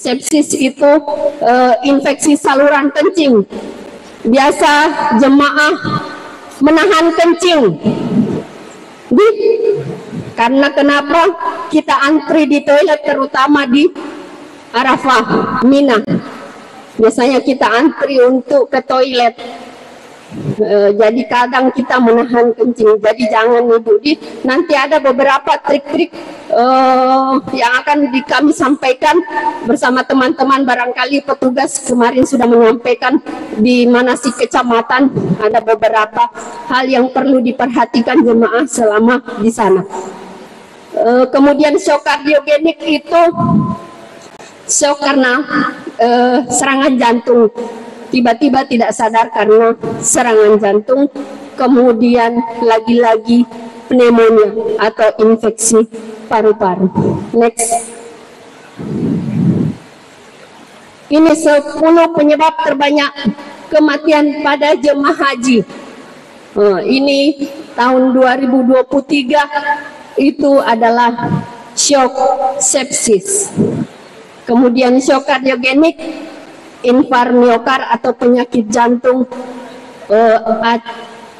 Sepsis itu infeksi saluran kencing. Biasa jemaah menahan kencing. Karena kenapa kita antri di toilet, terutama di Arafah, Mina. Biasanya kita antri untuk ke toilet. Jadi kadang kita menahan kencing. Jadi jangan Ibu. Nanti ada beberapa trik-trik yang akan kami sampaikan bersama teman-teman. Barangkali petugas kemarin sudah menyampaikan di manasik kecamatan. Ada beberapa hal yang perlu diperhatikan jemaah selama di sana. Kemudian shock kardiogenik itu shock karena serangan jantung. Tiba-tiba tidak sadar karena serangan jantung, kemudian lagi-lagi pneumonia atau infeksi paru-paru. Next. Ini 10 penyebab terbanyak kematian pada jemaah haji. Ini tahun 2023 itu adalah shock sepsis. Kemudian shock kardiogenik, infark miokard atau penyakit jantung,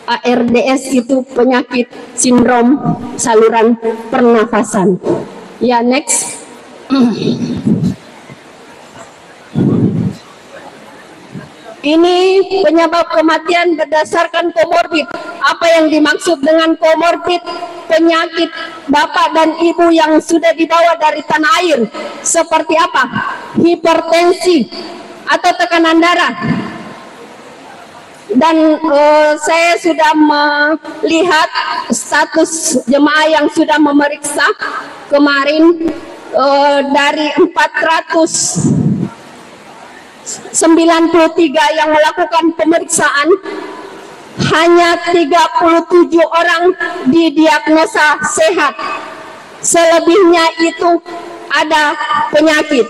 ARDS itu penyakit sindrom saluran pernafasan. Ya, next. Ini penyebab kematian berdasarkan komorbid. Apa yang dimaksud dengan komorbid? Penyakit bapak dan ibu yang sudah dibawa dari tanah air. Seperti apa? Hipertensi atau tekanan darah. Dan saya sudah melihat status jemaah yang sudah memeriksa kemarin, dari 493 yang melakukan pemeriksaan, hanya 37 orang didiagnosa sehat. Selebihnya itu ada penyakit.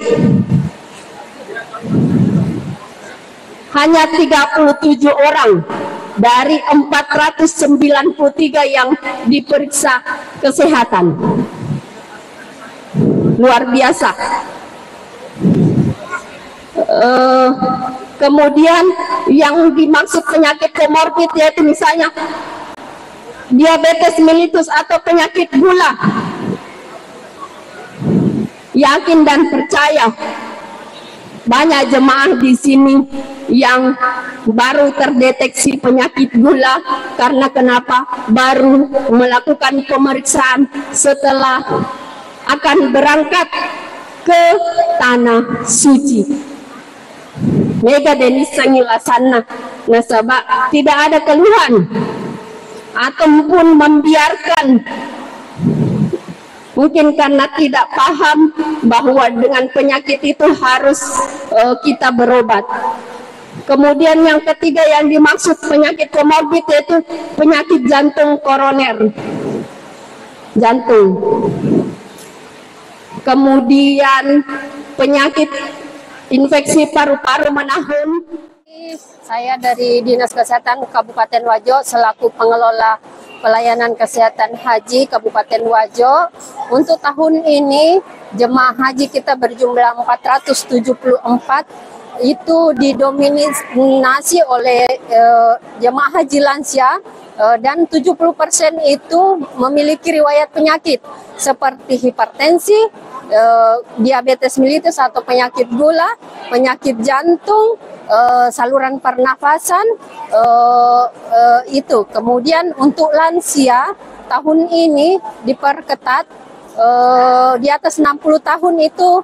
Hanya 37 orang dari 493 yang diperiksa kesehatan. Luar biasa. Kemudian yang dimaksud penyakit komorbid yaitu misalnya diabetes mellitus atau penyakit gula. Yakin dan percaya banyak jemaah di sini yang baru terdeteksi penyakit gula. Karena kenapa? Baru melakukan pemeriksaan setelah akan berangkat ke tanah suci. Mega Denis Sangilasana nasabah tidak ada keluhan ataupun membiarkan, mungkin karena tidak paham bahwa dengan penyakit itu harus kita berobat. Kemudian yang ketiga yang dimaksud penyakit komorbid yaitu penyakit jantung koroner, jantung. Kemudian penyakit infeksi paru-paru menahun. Saya dari Dinas Kesehatan Kabupaten Wajo selaku pengelola pelayanan kesehatan haji Kabupaten Wajo. Untuk tahun ini jemaah haji kita berjumlah 474, itu didominasi oleh jemaah haji lansia, dan 70% itu memiliki riwayat penyakit seperti hipertensi, diabetes mellitus atau penyakit gula, penyakit jantung, saluran pernafasan, itu. Kemudian untuk lansia tahun ini diperketat, di atas 60 tahun itu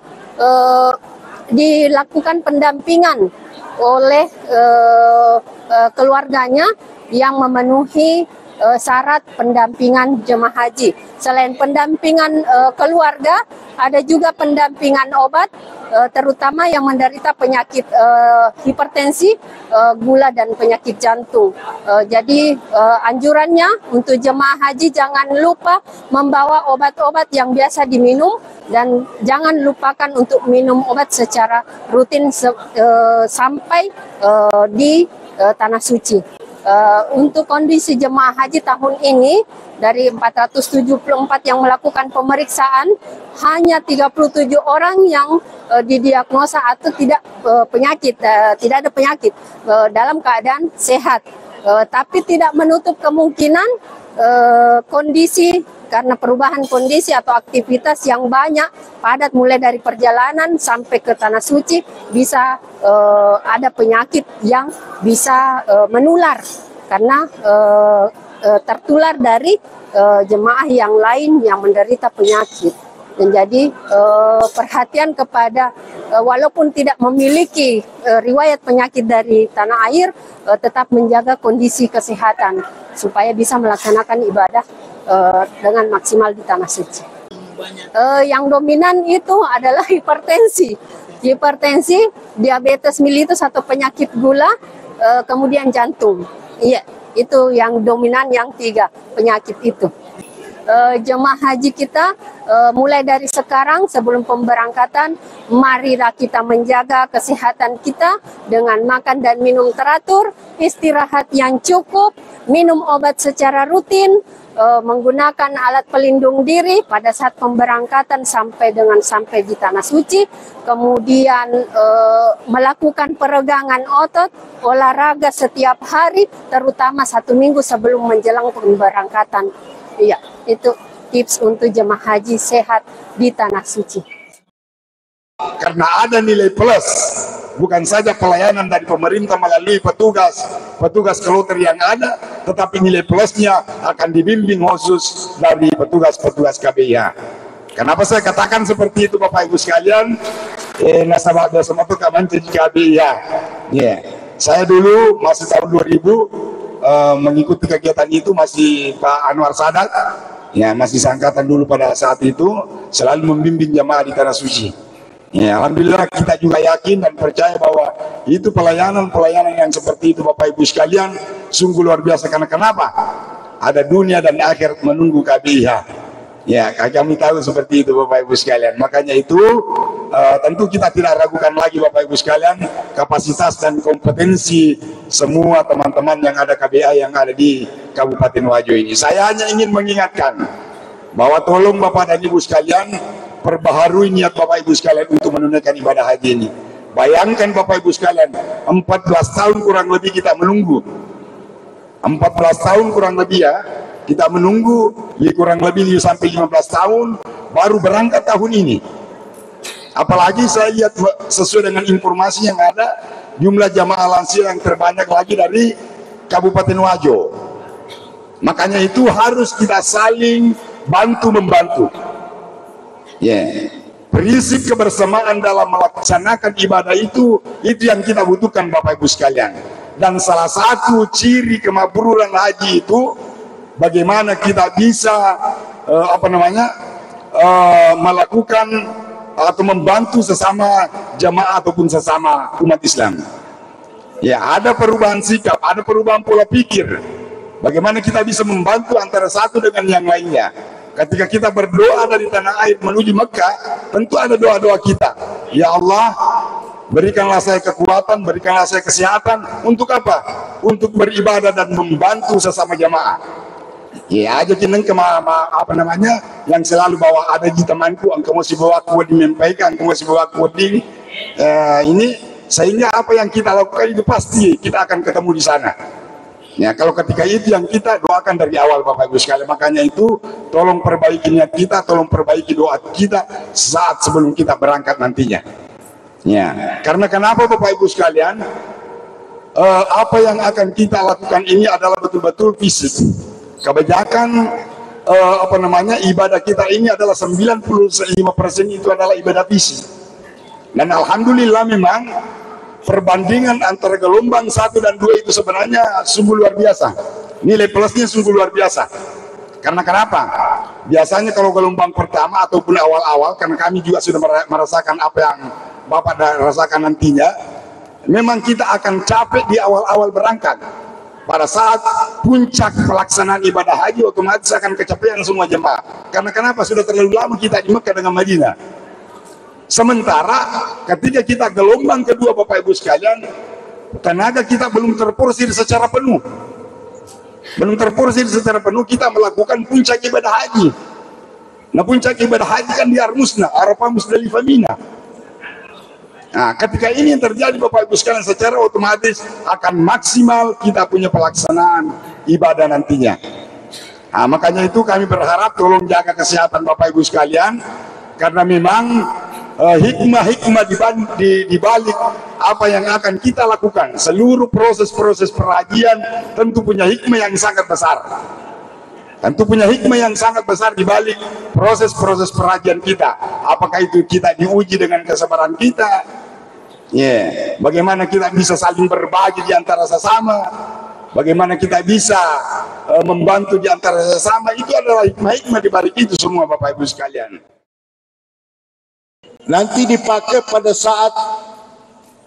dilakukan pendampingan oleh keluarganya yang memenuhi syarat pendampingan jemaah haji. Selain pendampingan keluarga, ada juga pendampingan obat, terutama yang menderita penyakit hipertensi, gula dan penyakit jantung. Jadi anjurannya untuk jemaah haji jangan lupa membawa obat-obat yang biasa diminum dan jangan lupakan untuk minum obat secara rutin sampai di tanah suci. Untuk kondisi jemaah haji tahun ini, dari 474 yang melakukan pemeriksaan, hanya 37 orang yang didiagnosa atau tidak tidak ada penyakit, dalam keadaan sehat. Tapi tidak menutup kemungkinan kondisi karena perubahan kondisi atau aktivitas yang banyak, padat mulai dari perjalanan sampai ke Tanah Suci, bisa ada penyakit yang bisa menular karena tertular dari jemaah yang lain yang menderita penyakit. Dan jadi perhatian kepada walaupun tidak memiliki riwayat penyakit dari tanah air, tetap menjaga kondisi kesehatan supaya bisa melaksanakan ibadah dengan maksimal di Tanah Suci. Yang dominan itu adalah hipertensi, diabetes mellitus atau penyakit gula, kemudian jantung. Iya, itu yang dominan, yang 3 penyakit itu. Jemaah haji kita mulai dari sekarang sebelum pemberangkatan, marilah kita menjaga kesehatan kita dengan makan dan minum teratur, istirahat yang cukup, minum obat secara rutin, menggunakan alat pelindung diri pada saat pemberangkatan sampai di Tanah Suci, kemudian melakukan peregangan otot, olahraga setiap hari, terutama 1 minggu sebelum menjelang pemberangkatan. Iya, itu tips untuk jemaah haji sehat di Tanah Suci. Karena ada nilai plus, bukan saja pelayanan dari pemerintah melalui petugas kloter yang ada, tetapi nilai plusnya akan dibimbing khusus dari petugas KBIH. Kenapa saya katakan seperti itu, Bapak Ibu sekalian? Nasabah sama itu kaman jadi KBIH. Saya dulu masih tahun 2000 mengikuti kegiatan itu, masih Pak Anwar Sadat, masih seangkatan dulu pada saat itu, selalu membimbing jamaah di Tanah Suci. Alhamdulillah kita juga yakin dan percaya bahwa itu pelayanan yang seperti itu, Bapak Ibu sekalian, sungguh luar biasa. Karena kenapa? Ada dunia dan akhirat menunggu KBIH. Kami tahu seperti itu, Bapak Ibu sekalian. Makanya itu tentu kita tidak ragukan lagi, Bapak Ibu sekalian, kapasitas dan kompetensi semua teman-teman yang ada KBA yang ada di Kabupaten Wajo ini. Saya hanya ingin mengingatkan bahwa tolong Bapak dan Ibu sekalian, perbaharui niat Bapak Ibu sekalian untuk menunaikan ibadah haji ini. Bayangkan Bapak Ibu sekalian, 14 tahun kurang lebih kita menunggu. 14 tahun kurang lebih kita menunggu, kurang lebih sampai 15 tahun baru berangkat tahun ini. Apalagi saya lihat sesuai dengan informasi yang ada, jumlah jamaah lansia yang terbanyak lagi dari Kabupaten Wajo. Makanya itu harus kita saling bantu-membantu. Prinsip kebersamaan dalam melaksanakan ibadah itu yang kita butuhkan, Bapak Ibu sekalian. Dan salah satu ciri kemakburan haji itu bagaimana kita bisa melakukan atau membantu sesama jamaah ataupun sesama umat Islam. Ada perubahan sikap, ada perubahan pola pikir. Bagaimana kita bisa membantu antara satu dengan yang lainnya. Ketika kita berdoa dari tanah air menuju Mekah, tentu ada doa-doa kita. Ya Allah, berikanlah saya kekuatan, berikanlah saya kesehatan. Untuk apa? Untuk beribadah dan membantu sesama jamaah. Aja kineng yang selalu bawa ada di temanku, engkau masih bawa kuat dimenyampaikan, engkau masih bawa kuat di ini, sehingga apa yang kita lakukan itu pasti kita akan ketemu di sana. Kalau ketika itu yang kita doakan dari awal, Bapak Ibu sekalian. Makanya itu tolong perbaiki niat kita, tolong perbaiki doa kita saat sebelum kita berangkat nantinya. Karena kenapa, Bapak Ibu sekalian? Apa yang akan kita lakukan ini adalah betul-betul fisik. Kebanyakan ibadah kita ini adalah 95% itu adalah ibadah fisik. Dan alhamdulillah memang perbandingan antara gelombang 1 dan 2 itu sebenarnya sungguh luar biasa. Nilai plusnya sungguh luar biasa. Karena kenapa? Biasanya kalau gelombang pertama ataupun awal-awal, karena kami juga sudah merasakan apa yang Bapak rasakan nantinya, memang kita akan capek di awal-awal berangkat. Pada saat puncak pelaksanaan ibadah haji, otomatis akan kecapean semua jemaah. Karena kenapa? Sudah terlalu lama kita di Mekah dengan Madinah. Sementara ketika kita gelombang kedua, Bapak Ibu sekalian, tenaga kita belum terporsir secara penuh. belum terporsir secara penuh, kita melakukan puncak ibadah haji. Nah, puncak ibadah haji kan di Armusna, Arafah, Musdalifah, Mina. Nah, ketika ini yang terjadi Bapak Ibu sekalian, secara otomatis akan maksimal kita punya pelaksanaan ibadah nantinya. Nah, makanya itu kami berharap tolong jaga kesehatan Bapak Ibu sekalian, karena memang hikmah-hikmah di balik apa yang akan kita lakukan, seluruh proses-proses perhajian tentu punya hikmah yang sangat besar. Tentu punya hikmah yang sangat besar di balik proses-proses perhajian kita. Apakah itu kita diuji dengan kesabaran kita? Bagaimana kita bisa saling berbagi di antara sesama? Bagaimana kita bisa membantu di antara sesama? Itu adalah hikmah-hikmah di balik itu semua Bapak Ibu sekalian. Nanti dipakai pada saat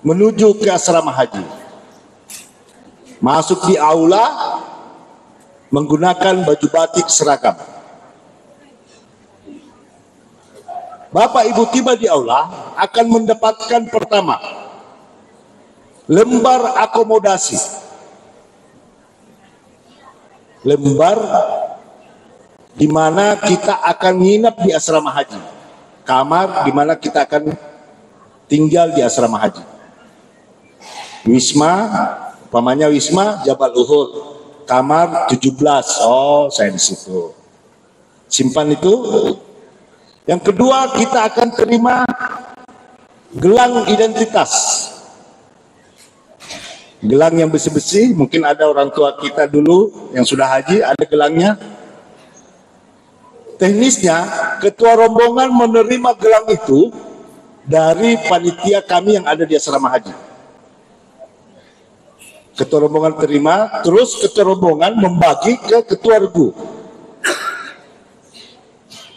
menuju ke asrama haji. Masuk di aula menggunakan baju batik seragam. Bapak Ibu tiba di aula akan mendapatkan pertama lembar akomodasi. Lembar di mana kita akan nginap di asrama haji. Kamar di mana kita akan tinggal di asrama haji. Wisma, umpamanya Wisma Jabal Uhud, kamar 17. Oh, saya di situ. Simpan itu. Yang kedua, kita akan terima gelang identitas. Gelang yang besi-besi, mungkin ada orang tua kita dulu yang sudah haji, ada gelangnya. Teknisnya, ketua rombongan menerima gelang itu dari panitia kami yang ada di asrama haji. Ketua rombongan terima, terus ketua rombongan membagi ke ketua regu.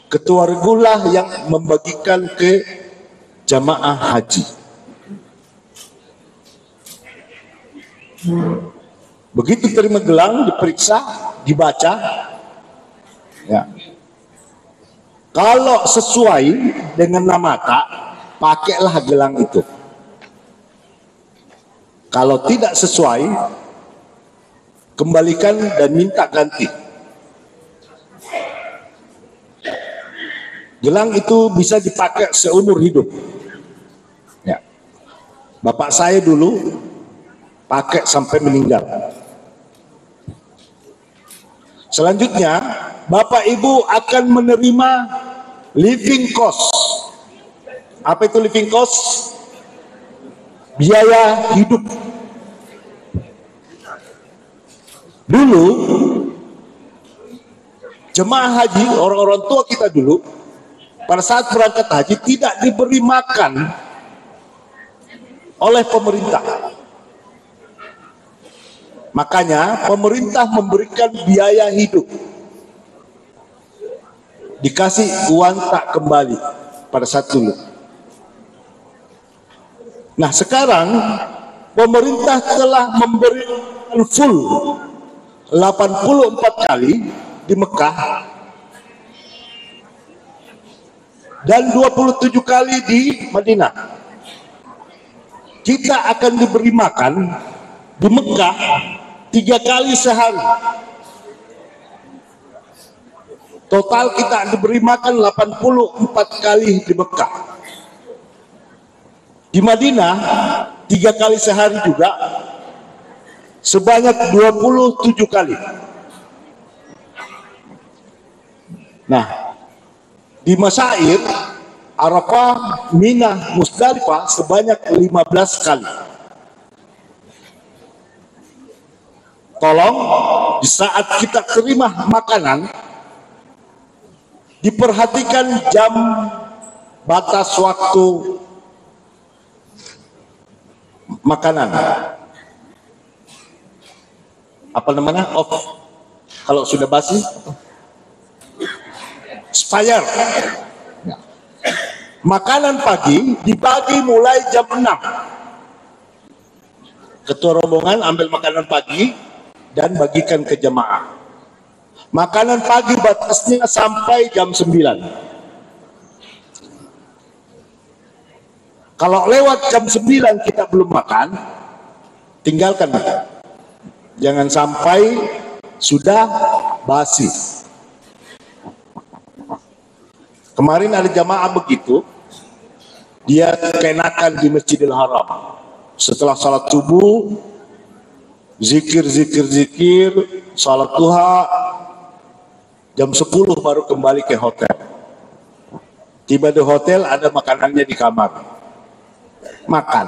Ketua regu lah yang membagikan ke jamaah haji. Begitu terima gelang, diperiksa, dibaca. Ya. Kalau sesuai dengan nama Kak, pakailah gelang itu. Kalau tidak sesuai, kembalikan dan minta ganti. Gelang itu bisa dipakai seumur hidup. Ya. Bapak saya dulu pakai sampai meninggal. Selanjutnya, Bapak Ibu akan menerima living cost. Apa itu living cost? Biaya hidup. Dulu, jemaah haji, orang-orang tua kita dulu, pada saat berangkat haji tidak diberi makan oleh pemerintah. Makanya pemerintah memberikan biaya hidup. Dikasih uang tak kembali pada saat dulu. Nah, sekarang pemerintah telah memberi full 84 kali di Mekah dan 27 kali di Madinah. Kita akan diberi makan di Mekah 3 kali sehari. Total kita diberi makan 84 kali di Mekah. Di Madinah 3 kali sehari juga, sebanyak 27 kali. Nah, di Masyair, Arafah, Mina, Musdalifah sebanyak 15 kali. Tolong di saat kita terima makanan, diperhatikan jam batas waktu makanan. Apa namanya? Off. Kalau sudah basi, expired. Makanan pagi dibagi mulai jam 6. Ketua rombongan ambil makanan pagi dan bagikan ke jemaah. Makanan pagi batasnya sampai jam 9. Kalau lewat jam 9 kita belum makan, tinggalkan makan. Jangan sampai sudah basi. Kemarin ada jamaah begitu, dia kenakan di Masjidil Haram. Setelah salat subuh, zikir, salat duha, jam 10 baru kembali ke hotel. Tiba di hotel, ada makanannya di kamar. Makan.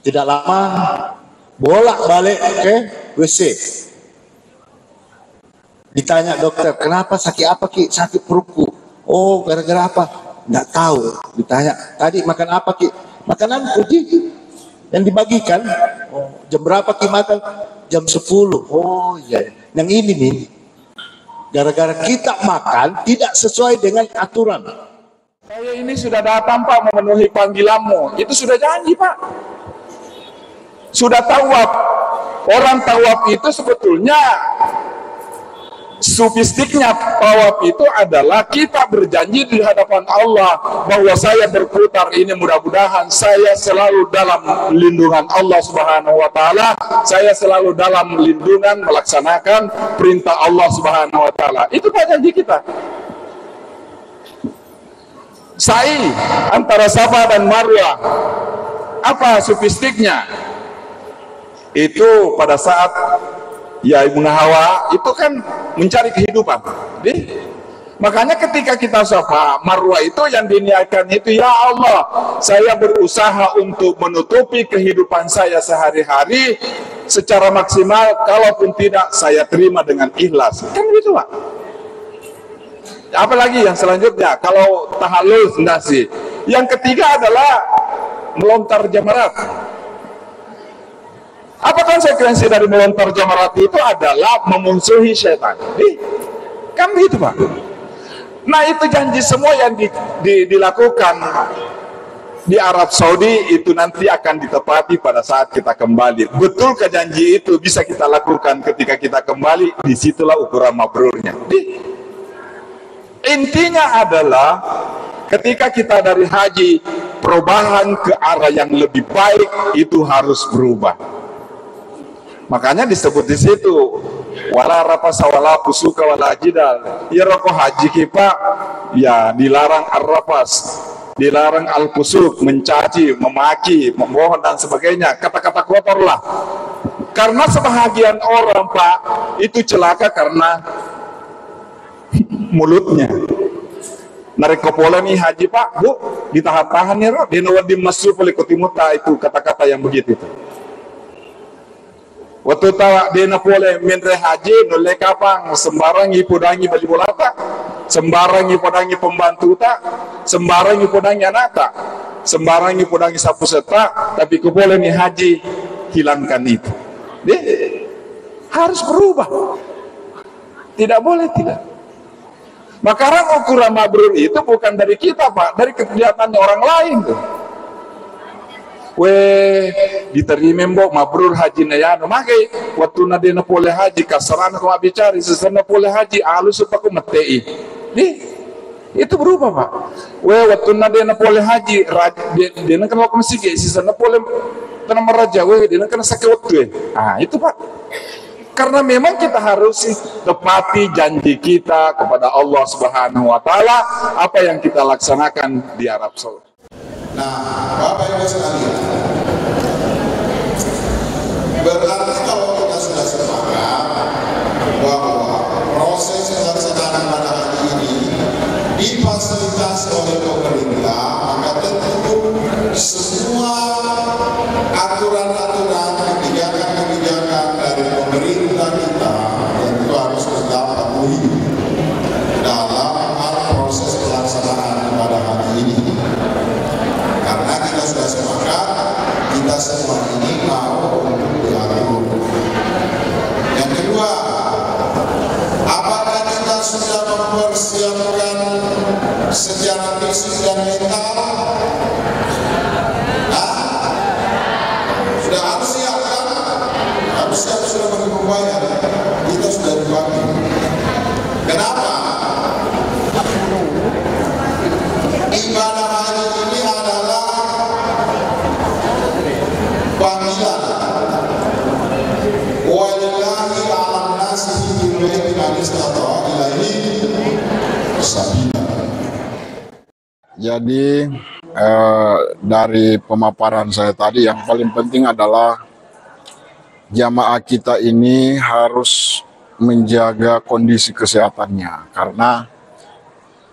Tidak lama, bolak-balik ke WC. Ditanya dokter, kenapa sakit apa Ki? Sakit perutku. Oh, gara-gara apa? Nggak tahu. Ditanya, tadi makan apa Ki? Makanan putih yang dibagikan. Oh, jam berapa Ki makan? Jam 10. Oh iya, yang ini nih. Gara-gara kita makan tidak sesuai dengan aturan. Saya ini sudah datang Pak memenuhi panggilanmu. Itu sudah janji Pak. Sudah tawaf. Orang tawaf itu sebetulnya sufistiknya tawaf itu adalah kita berjanji di hadapan Allah bahwa saya berputar ini, mudah-mudahan saya selalu dalam lindungan Allah Subhanahu wa taala, saya selalu dalam lindungan melaksanakan perintah Allah Subhanahu wa taala. Itu Pak janji kita. Sa'i antara Safa dan Marwah. Apa sufistiknya? Itu pada saat ya Ibu Hawa itu kan mencari kehidupan. Jadi, makanya ketika kita Safa Marwah itu yang diniatkan itu, ya Allah, saya berusaha untuk menutupi kehidupan saya sehari-hari secara maksimal, kalaupun tidak saya terima dengan ikhlas. Kan gitu Pak. Apalagi yang selanjutnya, kalau tahallul enggak sih. Yang ketiga adalah melontar jamarat. Apa konsekuensi dari melontar jamarat itu adalah memusuhi setan. Kan gitu Pak. Nah itu janji semua yang dilakukan di Arab Saudi itu nanti akan ditepati pada saat kita kembali. Betul ke janji itu bisa kita lakukan ketika kita kembali, disitulah ukuran mabrurnya. Intinya adalah ketika kita dari haji, perubahan ke arah yang lebih baik itu harus berubah. Makanya disebut di situ wala rafasa wala fusuka wala jidal. Ya rokok haji kita ya dilarang ar-rafas, dilarang al-fusuk, mencaci, memaki, membohong dan sebagainya, kata-kata kotor lah. Karena sebahagian orang Pak itu celaka karena mulutnya. Narek kepola nih haji Pak, Bu, ditahan-tahan ya roh, di masuk oleh kotimuta itu kata-kata yang begitu itu. Waktu tawa dia boleh menre haji nolak kapang sembarang ipudangi bali bolata, sembarang ipudangi pembantu tak, sembarang ipudangi anak tak, sembarang ipudangi sapu serta, tapi boleh nih haji hilangkan itu. Dia harus berubah. Tidak boleh tidak. Maka ukuran mabrur itu bukan dari kita Pak, dari kegiatannya orang lain tuh. Diterima mbok mabrur haji nayano makai waktu nadena boleh haji kasarana kau bicara sesana boleh haji alus supaku metei itu berubah Pak. Waktu nadena boleh haji dena kan waktu masih sesana boleh tanam raja dena kan sakit waktu itu Pak. Karena memang kita harus tepati janji kita kepada Allah Subhanahu wa taala apa yang kita laksanakan di Arab Saudi. Nah, Bapak Ibu sekalian, berarti kalau kita sudah sepakat bahwa proses pelaksanaan pada hari ini difasilitasi oleh pemerintah, maka tentu semua aturan-aturan, kebijakan-kebijakan dari pemerintah kita tentu harus kita patuhi dalam hal proses pelaksanaan pada hari ini. Karena kita sudah sepakat, kita semua ini mau untuk diatur. Yang kedua, apakah kita sudah mempersiapkan secara fisik Jadi dari pemaparan saya tadi yang paling penting adalah jamaah kita ini harus menjaga kondisi kesehatannya, karena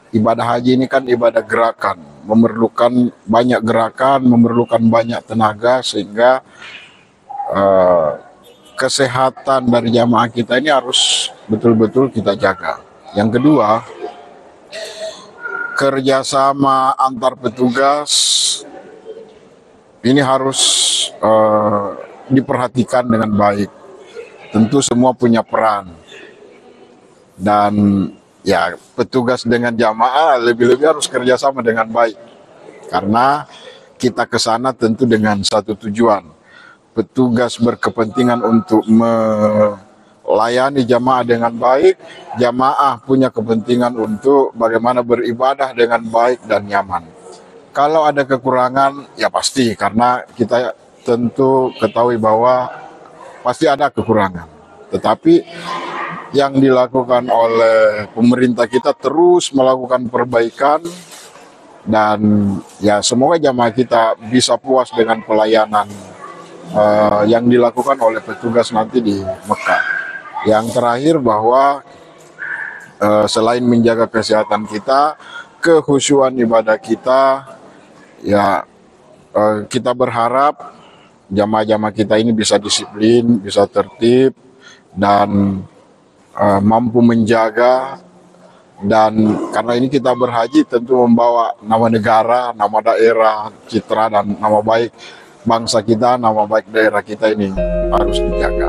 ibadah haji ini kan ibadah gerakan, memerlukan banyak gerakan, memerlukan banyak tenaga, sehingga kesehatan dari jamaah kita ini harus betul-betul kita jaga. Yang kedua, kerjasama antar petugas ini harus diperhatikan dengan baik. Tentu semua punya peran, dan ya petugas dengan jamaah lebih-lebih harus kerjasama dengan baik, karena kita ke sana tentu dengan satu tujuan. Petugas berkepentingan untuk melayani jamaah dengan baik, jamaah punya kepentingan untuk bagaimana beribadah dengan baik dan nyaman. Kalau ada kekurangan, ya pasti, karena kita tentu ketahui bahwa pasti ada kekurangan. Tetapi yang dilakukan oleh pemerintah kita terus melakukan perbaikan, dan ya semoga jamaah kita bisa puas dengan pelayanan yang dilakukan oleh petugas nanti di Mekah. Yang terakhir bahwa selain menjaga kesehatan kita, kekhusyuan ibadah kita, ya kita berharap jamaah-jamaah kita ini bisa disiplin, bisa tertib, dan mampu menjaga. Dan karena ini kita berhaji tentu membawa nama negara, nama daerah, citra dan nama baik bangsa kita, nama baik daerah kita ini harus dijaga.